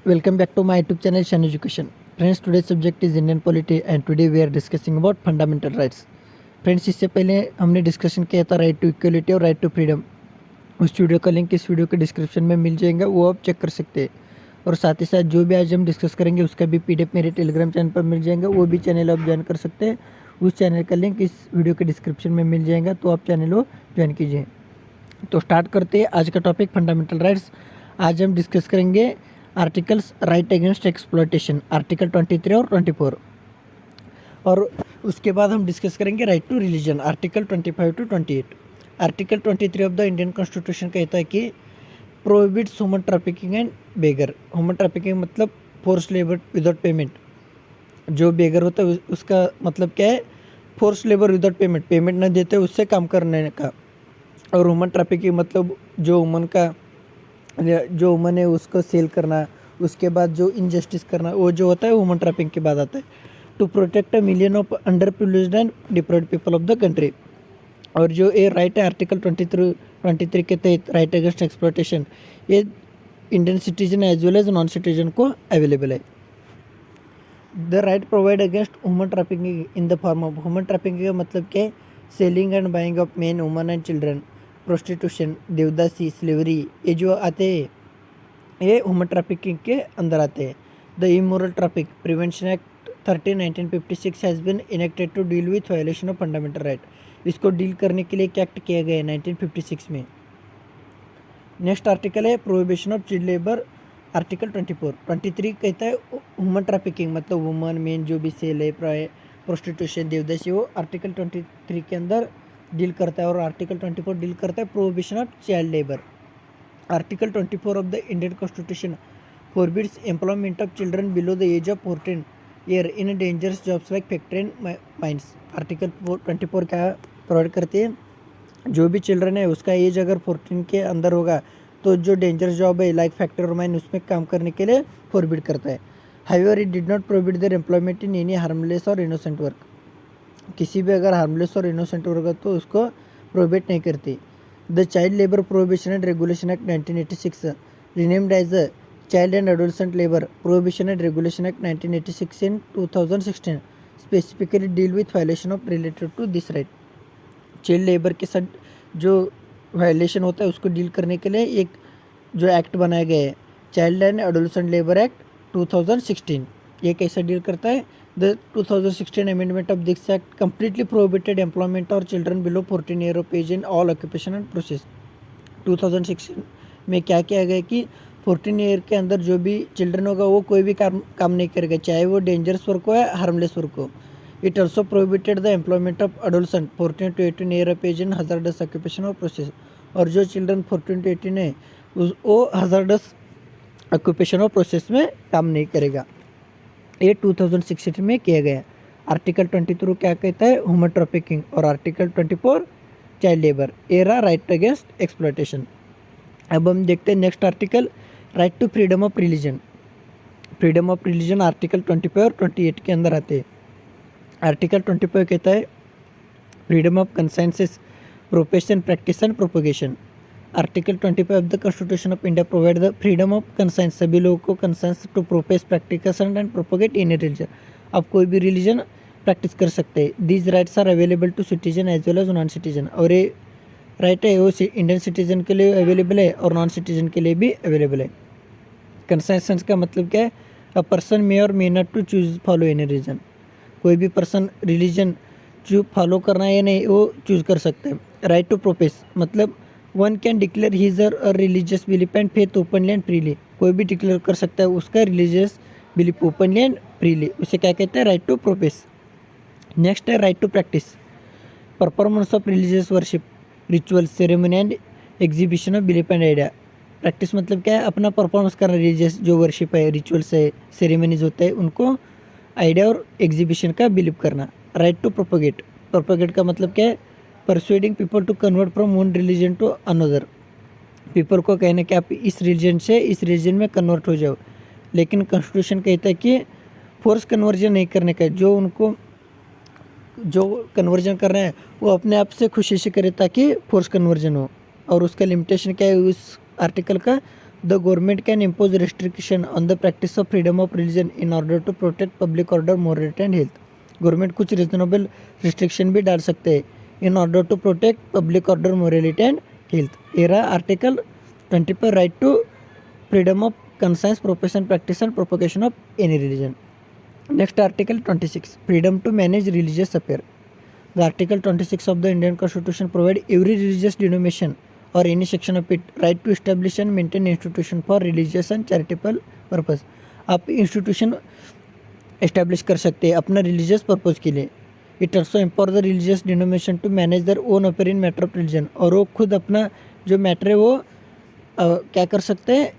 Welcome back to my YouTube channel Shan Education. Friends, today's subject is Indian polity and today we are discussing about fundamental rights. Friends, इससे पहले हमने discussion किया था right to equality और right to freedom. उस video का link इस video के डिस्क्रिप्शन में मिल जाएगा, वो आप चेक कर सकते हैं। और साथ ही साथ जो भी आज हम डिस्कस करेंगे उसका भी पीडीएफ मेरे टेलीग्राम चैनल पर मिल जाएगा, वो भी चैनल आप ज्वाइन कर सकते हैं। उस चैनल का लिंक इस वीडियो के डिस्क्रिप्शन में मिल जाएगा, तो आप चैनल को ज्वाइन कीजिए। तो स्टार्ट करते हैं आज का टॉपिक फंडामेंटल राइट्स। आज हम डिस्कस करेंगे articles right against exploitation, article 23 और 24। और उसके बाद हम डिस्कस करेंगे right to religion, article 25 to 28। Article 23 of the Indian constitution कहता है कि prohibits human trafficking and beggar. Human trafficking मतलब फोर्स लेबर विदाउट पेमेंट। जो बेगर होता है उसका मतलब क्या है? Force labour without payment, payment न देते उससे काम करने का। और ह्यूमन ट्रैफिकिंग मतलब जो वुमन है उसको सेल करना, उसके बाद जो इनजस्टिस करना, वो जो होता है ह्यूमन ट्रैफिकिंग के बाद आता है। To protect a million of under privileged and deprived people of the country. और जो ये राइट है आर्टिकल 23 के तहत राइट अगेंस्ट एक्सप्लॉयटेशन, ये Indian citizen as well as non citizen को अवेलेबल है। The right provide against human trafficking in the form of, human trafficking का मतलब क्या है? Selling and buying of men women and children, prostitution, devadasi, slavery, ये जो आते हैं ये ह्यूमन ट्रैफिकिंग के अंदर आते हैं। The immoral traffic prevention act 1956 has been enacted to deal with violation of fundamental right. इसको डील करने के लिए एक एक्ट किया गया है 1956 में। नेक्स्ट आर्टिकल है prohibition of child labour, article 23 कहता है ह्यूमन ट्रैफिकिंग मतलब वुमन मेन जो भी सेल है, प्रोस्टिट्यूशन, देवदासी, वो आर्टिकल 23 के अंदर डील करता है। और आर्टिकल 24 डील करता है prohibition of child labour. Article 24 of the Indian constitution forbids employment of children below the age of 14 year in dangerous jobs like factory and mines। Article 24 क्या provide करती है? जो भी चिल्ड्रन है उसका एज अगर 14 के अंदर होगा तो जो डेंजरस जॉब है लाइक फैक्ट्री और माइन उसमें काम करने के लिए फोरबिड करता है। However it did not prohibit there employment in any harmless और इनोसेंट वर्क। किसी भी अगर हार्मलेस और इनोसेंट वर्क है तो उसको प्रोहिबिट नहीं करती। The child labour prohibition and regulation act 1986 renamed as a child and adolescent labour prohibition and regulation act 1986 in 2016 specifically deal with violation of related to this right. Child labour के साथ जो violation होता है उसको deal करने के लिए एक जो एक्ट बनाया गया है, child and adolescent labour act 2016। ये कैसे डील करता है? The 2016 amendment of this act completely prohibited employment और children below 14 year of age in all occupation and process. 2016 में क्या किया गया कि 14 ईयर के अंदर जो भी चिल्ड्रन होगा वो कोई भी काम नहीं करेगा, चाहे वो डेंजरस वर्क हो या हार्मलेस वर्क हो। It also prohibited the employment of adolescent 14 to 18 year of age in hazardous occupation और प्रोसेस। और जो चिल्ड्रन 14 to 18 है वो हजार्डस ऑक्यूपेशन और प्रोसेस में काम नहीं करेगा। ये 2016 में किया गया। आर्टिकल 23 क्या कहता है? Human trafficking. और आर्टिकल 24 चाइल्ड लेबर, एरा राइट अगेंस्ट एक्सप्लॉयटेशन। अब हम देखते हैं next article right to freedom of religion. Freedom of religion article 25 और 28 के अंदर आते हैं। आर्टिकल 25 कहता है freedom of consensus, profession, practice and propagation. Article 25 of the constitution of India provide the freedom of conscience, सभी लोगों को conscience to profess, practice and propagate any religion. आप कोई भी रिलीजन प्रैक्टिस कर सकते हैं। These rights are available to citizen as well as non citizen. और ये राइट है वो इंडियन सिटीजन के लिए अवेलेबल है और नॉन सिटीजन के लिए भी अवेलेबल है। कंसेंसस का मतलब क्या है? अ person may or may not to choose follow any religion. कोई भी पर्सन रिलीजन फॉलो करना है या नहीं वो चूज कर सकते हैं। राइट टू प्रोफेस मतलब one can declare his or religious belief and faith openly and freely. कोई भी डिक्लेयर कर सकता है उसका religious belief openly and freely, उसे क्या कहते हैं? Right to profess. नेक्स्ट है right to practice, performance of religious worship, ritual, ceremony and exhibition of belief and idea. Practice मतलब क्या है? अपना परफॉर्मेंस करना, रिलीजियस जो वर्शिप है, रिचुअल्स है, सेरेमनीज होते हैं, उनको आइडिया और एग्जीबिशन का बिलीव करना। राइट टू प्रोपोगेट, प्रोपोगेट का मतलब क्या है? Persuading people to convert from one religion to another. People को कहने कि आप इस रिलीजन से इस रिलीजन में कन्वर्ट हो जाओ। लेकिन कॉन्स्टिट्यूशन कहता है कि फोर्स कन्वर्जन नहीं करने का, जो कन्वर्जन कर रहे हैं वो अपने आप से खुशी से करे ताकि फोर्स कन्वर्जन हो। और उसका लिमिटेशन क्या है उस आर्टिकल का? The government can impose restriction on the practice of freedom of religion in order to protect public order, morality and health. Government कुछ रिजनेबल रिस्ट्रिक्शन भी डाल सकते हैं in order to protect public order, morality and health. ये रहा article 20 पर, right to freedom of conscience, profession, practice and propagation of any religion. Next, article 26, freedom to manage religious affair. The article 26 of the Indian Constitution provide every religious denomination or any section of it right to establish and maintain institution for religious and charitable purpose. आप institution establish कर सकते हैं अपना religious purpose के लिए. It also empower the religious denomination to manage their own affair in matter of religion. और वो खुद अपना जो मैटर है वो क्या कर सकते हैं,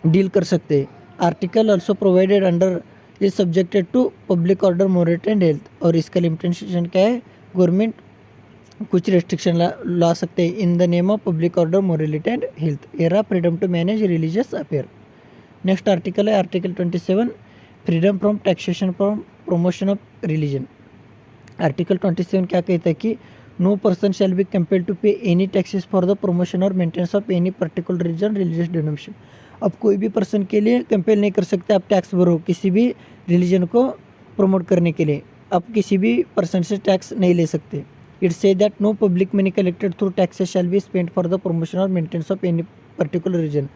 डील कर सकते हैं। Article also provided under is subjected to public order, morality and health. और इसका लिमिटेशन क्या है, गवर्नमेंट कुछ रेस्ट्रिक्शन ला सकते हैं in the name of public order, morality and health. एरा freedom to manage religious affair. Next article है article 27, freedom from taxation from promotion of religion. Article 27 क्या कहता है कि no person shall be compelled to pay any taxes for the promotion और maintenance of any particular religion, religious denomination. अब कोई भी person के लिए कंपेल नहीं कर सकते आप टैक्स भरो किसी भी रिलीजन को प्रमोट करने के लिए। आप किसी भी पर्सन से टैक्स नहीं ले सकते। It say that no public money collected through taxes shall be spend for the promotion और maintenance of any particular region.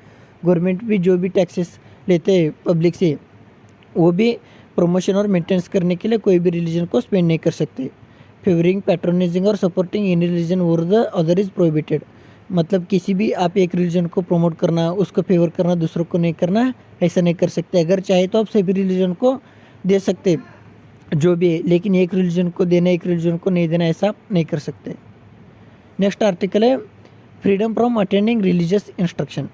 Government भी जो भी टैक्सेस लेते हैं पब्लिक से वो भी प्रमोशन और मेंटेनेंस करने के लिए कोई भी रिलीजन को स्पेंड नहीं कर सकते। फेवरिंग, पैट्रोनाइजिंग और सपोर्टिंग एनी रिलीजन और द अदर इज प्रोहिबिटेड। मतलब किसी भी आप एक रिलीजन को प्रमोट करना, उसको फेवर करना, दूसरों को नहीं करना, ऐसा नहीं कर सकते। अगर चाहे तो आप सभी रिलीजन को दे सकते जो भी है, लेकिन एक रिलीजन को देना, एक रिलीजन को नहीं देना, ऐसा आप नहीं कर सकते। नेक्स्ट आर्टिकल है freedom from attending religious instruction.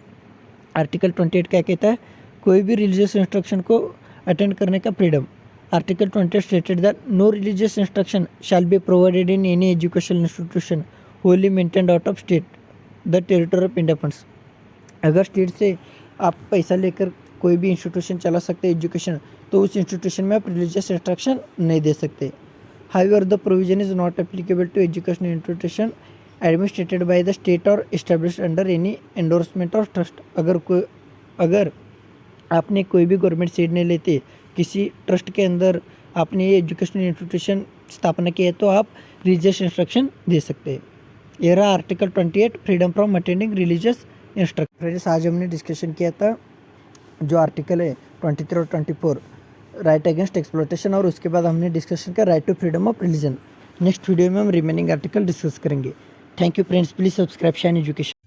Article 28 क्या कहता है, कोई भी रिलीजियस इंस्ट्रक्शन को अटेंड करने का freedom. Article 28 stated that no religious instruction shall be provided in any educational institution wholly maintained out of state the territory of India funds. अगर state से आप पैसा लेकर कोई भी इंस्टीट्यूशन चला सकते हैं एजुकेशन, तो उस इंस्टीट्यूशन में आप रिलीजियस इंस्ट्रक्शन नहीं दे सकते। However the provision is not applicable to educational institution administered by the state और एस्टेब्लिश्ड अंडर एनी एंडोर्समेंट और ट्रस्ट। अगर आपने कोई भी गवर्नमेंट सीट नहीं लेते, किसी ट्रस्ट के अंदर आपने ये एजुकेशनल इंस्टीट्यूशन स्थापना की है, तो आप रिलीजियस इंस्ट्रक्शन दे सकते हैं। ये रहा article 28, freedom from attending religious instruction. Friends, आज हमने डिस्कशन किया था जो आर्टिकल है 23 और 24, राइट अगेंस्ट एक्सप्लॉयटेशन, और उसके बाद हमने डिस्कशन किया right to freedom of religion. Next video में हम रिमेनिंग आर्टिकल डिस्कस करेंगे। Thank you friends, please subscribe Shine education.